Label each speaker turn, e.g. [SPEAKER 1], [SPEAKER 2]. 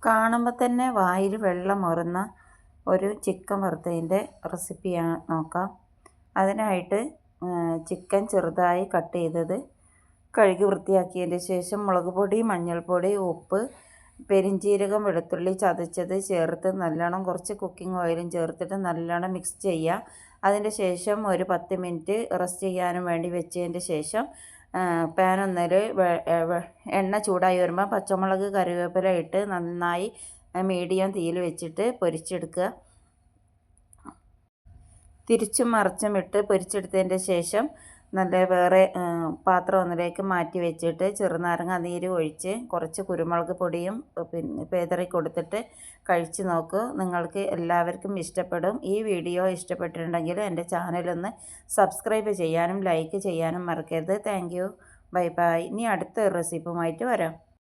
[SPEAKER 1] കാണുമ്പോൾ തന്നെ വായിൽ വെള്ളമൂറുന്ന ഒരു ചിക്കൻ വറുത്തതിൻ്റെ റെസിപ്പി നോക്കാം. അതിനായിട്ട് ചിക്കൻ ചെറുതായി കട്ട് ചെയ്തത് കഴുകി വൃത്തിയാക്കിയതിന് ശേഷം മുളക് പൊടി, മഞ്ഞൾപ്പൊടി, ഉപ്പ്, പെരിഞ്ജീരകം, വെളുത്തുള്ളി ചതച്ചത് ചേർത്ത് നല്ലോണം കുറച്ച് കുക്കിംഗ് ഓയിലും ചേർത്തിട്ട് നല്ലോണം മിക്സ് ചെയ്യുക. അതിൻ്റെ ശേഷം ഒരു 10 മിനിറ്റ് റെസ്റ്റ് ചെയ്യാനും വേണ്ടി വെച്ചതിൻ്റെ ശേഷം പാൻ ഒന്നിൽ എണ്ണ ചൂടായി വരുമ്പോൾ പച്ചമുളക്, കറിവേപ്പില ഇട്ട് നന്നായി മീഡിയം തീയിൽ വെച്ചിട്ട് പൊരിച്ചെടുക്കുക. തിരിച്ചും മറിച്ചും ഇട്ട് പൊരിച്ചെടുത്തതിൻ്റെ ശേഷം വേറെ പാത്രം ഒന്നിലേക്ക് മാറ്റി വെച്ചിട്ട് ചെറുനാരങ്ങ നീര് ഒഴിച്ച് കുറച്ച് കുരുമുളക് പൊടിയും വിതറി കൊടുത്തിട്ട് കഴിച്ച് നോക്കൂ. നിങ്ങൾക്ക് എല്ലാവർക്കും ഇഷ്ടപ്പെടും. ഈ വീഡിയോ ഇഷ്ടപ്പെട്ടിട്ടുണ്ടെങ്കിൽ എൻ്റെ ചാനലൊന്ന് സബ്സ്ക്രൈബ് ചെയ്യാനും ലൈക്ക് ചെയ്യാനും മറക്കരുത്. Thank you. Bye bye. ഇനി അടുത്ത റെസിപ്പിയുമായിട്ട് വരാം.